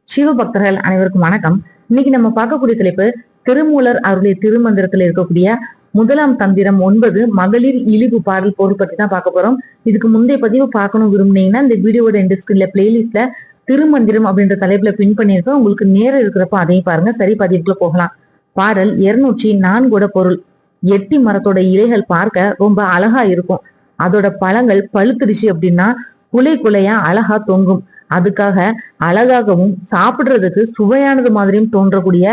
சிவபக்தர்கள் அனைவருக்கும் வணக்கம். இன்னைக்கு நம்ம பார்க்கக்கூடிய தலைப்பு திருமூலர் அவருடைய திருமந்திரத்தில் இருக்கக்கூடிய முதலாம் தந்திரம் 9 மகளிர் இழிவு பாடல் பொருள் பத்தி தான் பார்க்க போறோம். இதுக்கு முந்தைய பதிவு பார்க்கணும் விரும்புனீங்கன்னா இந்த வீடியோட எண்ட் ஸ்கிரீன்ல பிளேலிஸ்ட்ல திருமந்திரம் அப்படின்ற தலைப்புல பின் பண்ணியிருக்கோம். உங்களுக்கு நேரம் இருக்கிறப்ப அதையும் பாருங்க. சரி, பதிவுக்குள்ள போகலாம். பாடல் 204 பொருள். எட்டி மரத்தோட இலைகள் பார்க்க ரொம்ப அழகா இருக்கும். அதோட பழங்கள் பழுத்துடுச்சு அப்படின்னா குலை குலையா அழகா தொங்கும். அதுக்காக அழகாகவும் சாப்பிடுறதுக்கு சுவையானது மாதிரியும் தோன்றக்கூடிய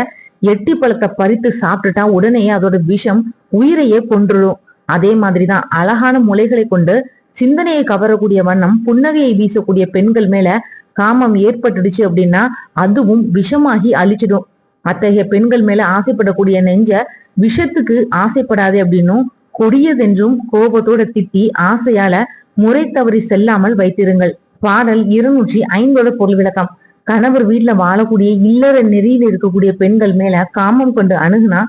எட்டி பழத்தை பறித்து சாப்பிட்டுட்டா உடனே அதோட விஷம் உயிரையே கொன்றுடும். அதே மாதிரிதான் அழகான முளைகளை கொண்டு சிந்தனையை கவரக்கூடிய வண்ணம் புன்னகையை வீசக்கூடிய பெண்கள் மேல காமம் ஏற்பட்டுடுச்சு அப்படின்னா அதுவும் விஷமாகி அழிச்சிடும். அத்தகைய பெண்கள் மேல ஆசைப்படக்கூடிய நெஞ்ச விஷத்துக்கு ஆசைப்படாதே அப்படின்னும் கொடியதென்றும் கோபத்தோட திட்டி ஆசையால முறை தவறி செல்லாமல் வைத்திருங்கள். பாடல் 205 பொருள் விளக்கம். கணவர் வீட்டுல வாழக்கூடிய இல்லற நெறியில் இருக்கக்கூடிய பெண்கள் மேல காமம் கொண்டு அணுகுனா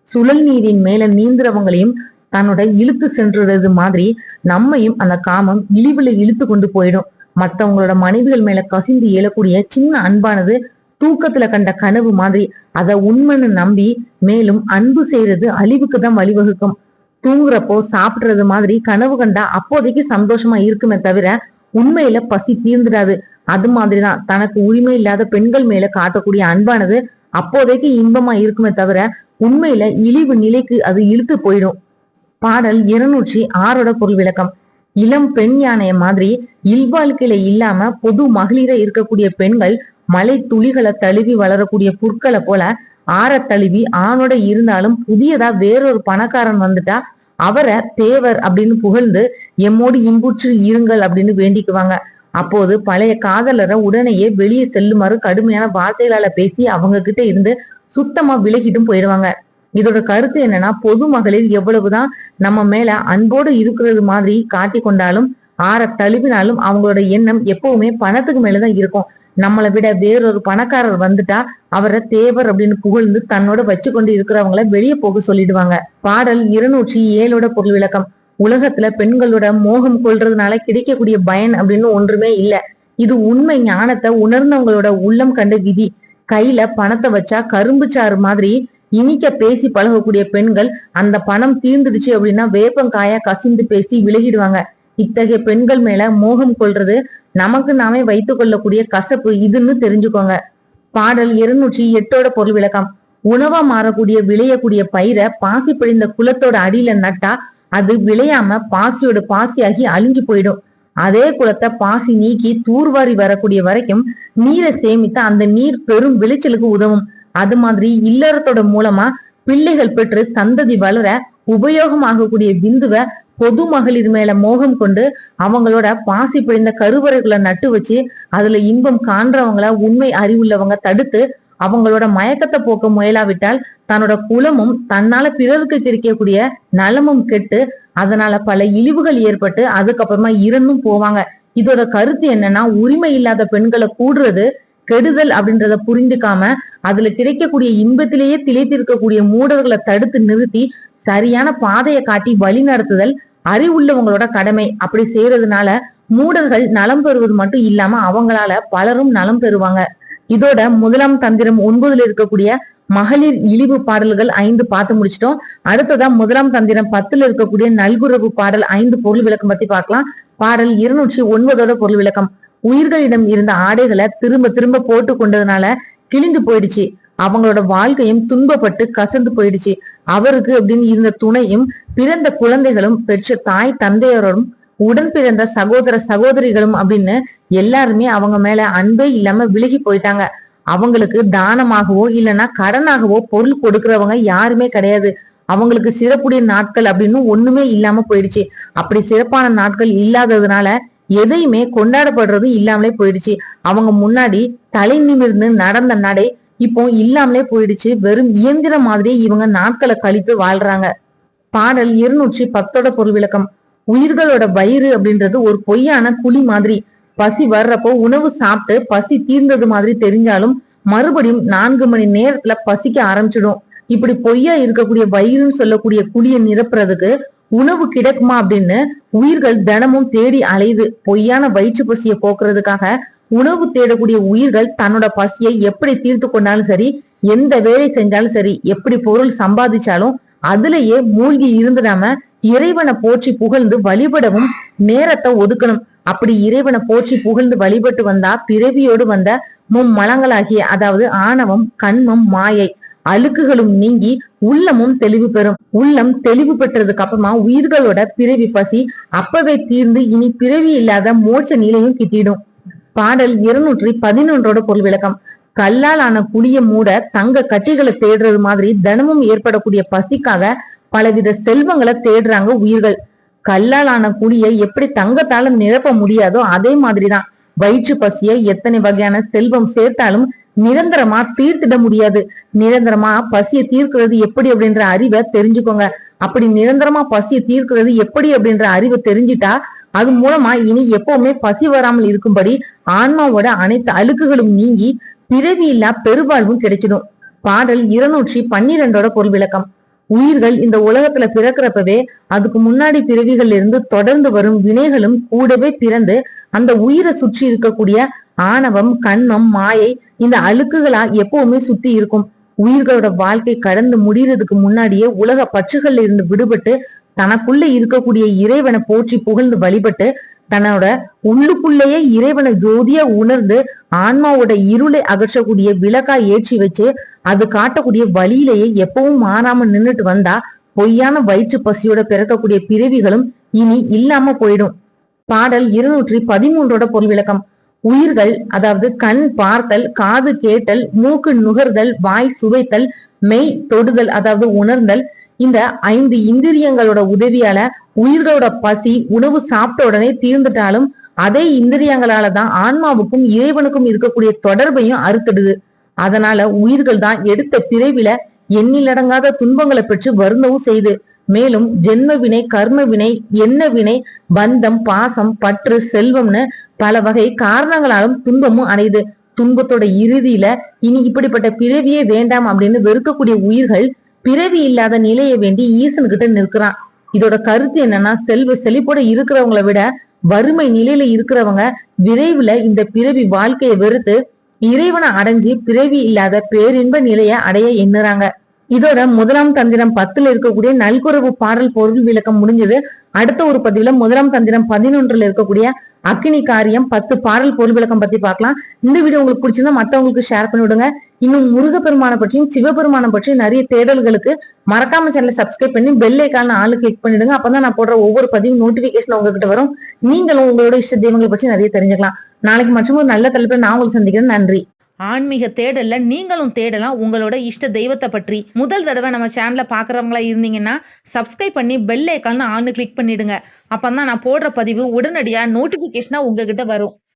சுழல் நீரின் மேல நீந்துறவங்களையும் தன்னோட இழுத்து சென்றது மாதிரி நம்மையும் அந்த காமம் இழிவுல இழுத்து கொண்டு போயிடும். மத்தவங்களோட மனைவிகள் மேல கசிந்து எழக்கூடிய சின்ன அன்பானது தூக்கத்துல கண்ட கனவு மாதிரி அதை உண்மைன்னு நம்பி மேலும் அன்பு செய்யறது அழிவுக்கு தான் வழிவகுக்கும். தூங்குறப்போ சாப்பிடுறது மாதிரி கனவு கண்டா அப்போதைக்கு சந்தோஷமா இருக்குமே தவிர உண்மையில பசி தீர்ந்துடாது. அது மாதிரிதான் தனக்கு உரிமை இல்லாத பெண்கள் மேல காட்டக்கூடிய அன்பானது அப்போதைக்கு இன்பமா இருக்குமே தவிர உண்மையில இழிவு நிலைக்கு அது இழுத்து போயிடும். பாடல் 206 பொருள் விளக்கம். இளம் பெண் யானைய மாதிரி இல்வாழ்க்கையில இல்லாம பொது மகளிர இருக்கக்கூடிய பெண்கள் மலை துளிகளை தழுவி வளரக்கூடிய புற்களை போல ஆற தழுவி ஆணோட இருந்தாலும் புதியதா வேறொரு பணக்காரன் வந்துட்டா அவரை தேவர் அப்படின்னு புகழ்ந்து எம்மோடு இன்புற்று இருங்கள் அப்படின்னு வேண்டிக்குவாங்க. அப்போது பழைய காதலரை உடனேயே வெளியே செல்லுமாறு கடுமையான வார்த்தைகளால பேசி அவங்க கிட்ட இருந்து சுத்தமா விலகிட்டும் போயிடுவாங்க. இதோட கருத்து என்னன்னா, பொது மகளிர் எவ்வளவுதான் நம்ம மேல அன்போடு இருக்கிறது மாதிரி காட்டி கொண்டாலும் ஆற தழுவினாலும் அவங்களோட எண்ணம் எப்பவுமே பணத்துக்கு மேலதான் இருக்கும். நம்மளை விட வேறொரு பணக்காரர் வந்துட்டா அவரை தேவர் அப்படின்னு புகழ்ந்து தன்னோட வச்சு கொண்டு இருக்கிறவங்கள வெளியே போக சொல்லிடுவாங்க. பாடல் 207 பொருள் விளக்கம். உலகத்துல பெண்களோட மோகம் கொள்றதுனால கிடைக்கக்கூடிய பயன் அப்படின்னு ஒன்றுமே இல்ல. இது உண்மை ஞானத்தை உணர்ந்தவங்களோட உள்ளம் கண்ட விதி. கையில பணத்தை வச்சா கரும்பு சாறு மாதிரி இனிக்க பேசி பழகக்கூடிய பெண்கள் அந்த பணம் தீர்ந்துடுச்சு அப்படின்னா வேப்பங்காயா கசிந்து பேசி விலகிடுவாங்க. இத்தகைய பெண்கள் மேல மோகம் கொள்றது நமக்கு நாமே வைத்துக் கொள்ளக்கூடிய கசப்பு இதுன்னு தெரிஞ்சுக்கோங்க. பாடல் 208 பொருள் விளக்கம். உணவா மாறக்கூடிய விளையக்கூடிய பயிரை பாசி பிழிந்த குளத்தோட அடியில நட்டா அது விளையாம பாசியோட பாசியாகி அழிஞ்சு போயிடும். அதே குளத்தை பாசி நீக்கி தூர்வாரி வரக்கூடிய வரைக்கும் நீரை சேமித்த அந்த நீர் பெரும் விளைச்சலுக்கு உதவும். அது மாதிரி இல்லறத்தோட மூலமா பிள்ளைகள் பெற்று சந்ததி வளர உபயோகமாகக்கூடிய விந்துவ பொது மகளிர் மேல மோகம் கொண்டு அவங்களோட பாசி பிழிந்த கருவறைகளை நட்டு வச்சு அதுல இன்பம் காண்றவங்கள உண்மை அறிவுள்ளவங்க தடுத்து அவங்களோட மயக்கத்தை போக்க முயலாவிட்டால் தன்னோட குலமும் தன்னால பிறருக்கு கிடைக்கக்கூடிய நலமும் கெட்டு அதனால பல இழிவுகள் ஏற்பட்டு அதுக்கப்புறமா இறந்தும் போவாங்க. இதோட கருத்து என்னன்னா, உரிமை இல்லாத பெண்களை கூடுறது கெடுதல் அப்படின்றத புரிந்துக்காம அதுல கிடைக்கக்கூடிய இன்பத்திலேயே திளைத்திருக்கக்கூடிய மூடர்களை தடுத்து நிறுத்தி சரியான பாதையை காட்டி வழி நடத்துதல் அறிவுள்ளவங்களோட கடமை. அப்படி செய்யறதுனால மூடர்கள் நலம் பெறுவது மட்டும் இல்லாம அவங்களால பலரும் நலம் பெறுவாங்க. இதோட முதலாம் தந்திரம் 9 இருக்கக்கூடிய மகளிர் இழிவு பாடல்கள் 5 பார்த்து முடிச்சிட்டோம். அடுத்ததா முதலாம் தந்திரம் 10 இருக்கக்கூடிய நல்குறவு பாடல் 5 பொருள் விளக்கம் பத்தி பார்க்கலாம். பாடல் 209 பொருள் விளக்கம். உயிர்களிடம் இருந்த ஆடைகளை திரும்ப திரும்ப போட்டு கொண்டதுனால கிழிந்து போயிடுச்சு. அவங்களோட வாழ்க்கையும் துன்பப்பட்டு கசந்து போயிடுச்சு. அவருக்கு அப்படின்னு இருந்த துணையும் பிறந்த குழந்தைகளும் பெற்ற தாய் தந்தையரோடும் உடன் பிறந்த சகோதர சகோதரிகளும் அப்படின்னு எல்லாருமே அவங்க மேல அன்பே இல்லாம விலகி போயிட்டாங்க. அவங்களுக்கு தானமாகவோ இல்லைன்னா கடனாகவோ பொருள் கொடுக்கறவங்க யாருமே கிடையாது. அவங்களுக்கு சிறப்புடைய நாட்கள் அப்படின்னு ஒண்ணுமே இல்லாம போயிடுச்சு. அப்படி சிறப்பான நாட்கள் இல்லாததுனால எதையுமே கொண்டாடப்படுறதும் இல்லாமலே போயிடுச்சு. அவங்க முன்னாடி தலை நிமிர்ந்து நடந்த நடை இப்போ இல்லாமலே போயிடுச்சு. வெறும் இயந்திரம் மாதிரி இவங்க நாட்களை கழித்து வாழ்றாங்க. பாடல் 210 பொருள் விளக்கம். உயிர்களோட வயிறு அப்படின்றது ஒரு பொய்யான குழி மாதிரி. பசி வர்றப்போ உணவு சாப்பிட்டு பசி தீர்ந்தது மாதிரி தெரிஞ்சாலும் மறுபடியும் 4 மணி நேரத்துல பசிக்க ஆரம்பிச்சிடும். இப்படி பொய்யா இருக்கக்கூடிய வயிறுன்னு சொல்லக்கூடிய குழியை நிரப்புறதுக்கு உணவு கிடைக்குமா அப்படின்னு உயிர்கள் தினமும் தேடி அலையுது. பொய்யான வயிற்று பசியை போக்குறதுக்காக உணவு தேடக்கூடிய உயிர்கள் தன்னோட பசியை எப்படி தீர்த்து கொண்டாலும் சரி, எந்த வேலை செஞ்சாலும் சரி, எப்படி பொருள் சம்பாதிச்சாலும் அதுலயே மூழ்கி இருந்துடாம இறைவனை போற்றி புகழ்ந்து வழிபடவும் நேரத்தை ஒதுக்கணும். அப்படி இறைவனை போற்றி புகழ்ந்து வழிபட்டு வந்தா பிறவியோடு வந்த மும்மலங்களாகிய அதாவது ஆணவம், கண்மம், மாயை அழுக்குகளும் நீங்கி உள்ளமும் தெளிவு பெறும். உள்ளம் தெளிவு பெற்றதுக்கு அப்புறமா உயிர்களோட பிறவி பசி அப்பவே தீர்ந்து இனி பிறவி இல்லாத மோட்ச நிலையும் கிட்டிடும். பாடல் 211 பொருள் விளக்கம். கல்லால் ஆன குழிய மூட தங்க கட்டிகளை தேடுறது மாதிரி தினமும் ஏற்படக்கூடிய பசிக்காக பலவித செல்வங்களை தேடுறாங்க உயிர்கள். கல்லால் ஆன குழியை எப்படி தங்கத்தால நிரப்ப முடியாதோ அதே மாதிரிதான் வயிற்று பசிய எத்தனை வகையான செல்வம் சேர்த்தாலும் நிரந்தரமா தீர்த்திட முடியாது. நிரந்தரமா பசியை தீர்க்கிறது எப்படி அப்படின்ற அறிவை தெரிஞ்சுக்கோங்க. அப்படி நிரந்தரமா பசியை தீர்க்கிறது எப்படி அப்படின்ற அறிவை தெரிஞ்சிட்டா அது மூலமா இனி எப்பவுமே பசி வராமல் இருக்கும்படி ஆன்மாவோட அனைத்து அழுக்குகளும் நீங்கி பிறவி இல்லா பெருவாழ்வும் கிடைச்சிடும். பாடல் 212 பொருள் விளக்கம். உயிர்கள் இந்த உலகத்துல பிறக்கிறப்பவே அதுக்கு முன்னாடி பிறவிகள்ல இருந்து தொடர்ந்து வரும் வினைகளும் கூடவே பிறந்து அந்த உயிரை சுற்றி இருக்கக்கூடிய ஆணவம், கண்மம், மாயை இந்த அழுக்குகளா எப்பவுமே சுத்தி இருக்கும். உயிர்களோட வாழ்க்கை கடந்து முடியறதுக்கு முன்னாடியே உலக பற்றுகள்ல இருந்து விடுபட்டு தனக்குள்ள இருக்கக்கூடிய இறைவனை போற்றி புகழ்ந்து வழிபட்டு தன்னோட உள்ளுக்குள்ளேயே இறைவனை ஜோதியா உணர்ந்து ஆன்மாவோட இருளை அகற்றக்கூடிய விளக்கா ஏற்றி வச்சு அது காட்டக்கூடிய வழியிலேயே எப்பவும் மாறாம நின்னுட்டு வந்தா பொய்யான வயிற்று பசியோட பிறக்கக்கூடிய பிறவிகளும் இனி இல்லாம போயிடும். பாடல் 213 பொருள் விளக்கம். உயிர்கள் அதாவது கண் பார்த்தல், காது கேட்டல், மூக்கு நுகர்தல், வாய் சுவைத்தல், மெய் தொடுதல் அதாவது உணர்ந்தல் இந்த 5 இந்திரியங்களோட உதவியால உயிர்களோட பசி உணவு சாப்பிட்ட உடனே தீர்ந்துட்டாலும் அதே இந்திரியங்களாலதான் ஆன்மாவுக்கும் இறைவனுக்கும் இருக்கக்கூடிய தொடர்பையும் அறுத்துடுது. அதனால உயிர்கள் தான் எடுத்த பிறவில எண்ணிலடங்காத துன்பங்களை பெற்று வருந்தவும் செய்து. மேலும் ஜென்ம வினை, கர்ம வினை, எண்ண வினை, பந்தம், பாசம், பற்று, செல்வம்னு பல வகை காரணங்களாலும் துன்பமும் அடையுது. துன்பத்தோட இறுதியில இனி இப்படிப்பட்ட பிறவியே வேண்டாம் அப்படின்னு வெறுக்கக்கூடிய உயிர்கள் பிறவி இல்லாத நிலையை வேண்டி ஈசன் கிட்ட நிற்கிறான். இதோட கருத்து என்னன்னா, செல்வ செழிப்போட இருக்கிறவங்களை விட வறுமை நிலையில இருக்கிறவங்க விரைவுல இந்த பிறவி வாழ்க்கையை வெறுத்து இறைவனை அடைஞ்சு பிறவி இல்லாத பேரின்ப நிலைய அடைய எண்ணுறாங்க. இதோட முதலாம் தந்திரம் 10ல இருக்கக்கூடிய நல்குறவு பாடல் பொருள் விளக்கம் முடிஞ்சது. அடுத்த ஒரு பதிவுல முதலாம் தந்திரம் 11ல இருக்கக்கூடிய அக்கினி காரியம் 10 பாடல் பொருள் விளக்கம் பத்தி பார்க்கலாம். இந்த வீடியோ உங்களுக்கு பிடிச்சிருந்தா மத்தவங்களுக்கு ஷேர் பண்ணி விடுங்க. இன்னும் முருகப்பெருமான பற்றியும் சிவபெருமானம் பற்றியும் நிறைய தேடல்களுக்கு மறக்காம சேனலை சப்ஸ்கிரைப் பண்ணி பெல் ஐகான் ஆளு கிளிக் பண்ணிடுங்க. அப்பதான் நான் போடுற ஒவ்வொரு பதிவும் நோட்டிபிகேஷன் உங்ககிட்ட வரும். நீங்களும் உங்களோட இஷ்ட தெய்வங்களை பற்றி நிறைய தெரிஞ்சுக்கலாம். நாளைக்கு மற்றும் ஒரு நல்ல தலைப்புல நான் உங்களுக்கு சந்திக்கிறேன். நன்றி. ஆன்மீக தேடல்ல நீங்களும் தேடலாம் உங்களோட இஷ்ட தெய்வத்தை பற்றி. முதல் தடவை நம்ம சேனலை பார்க்குறவங்களா இருந்தீங்கன்னா சப்ஸ்கிரைப் பண்ணி பெல் ஐக்கான் ஆன்னு கிளிக் பண்ணிடுங்க. அப்பதான் நான் போடுற பதிவு உடனடியாக நோட்டிபிகேஷனா உங்ககிட்ட வரும்.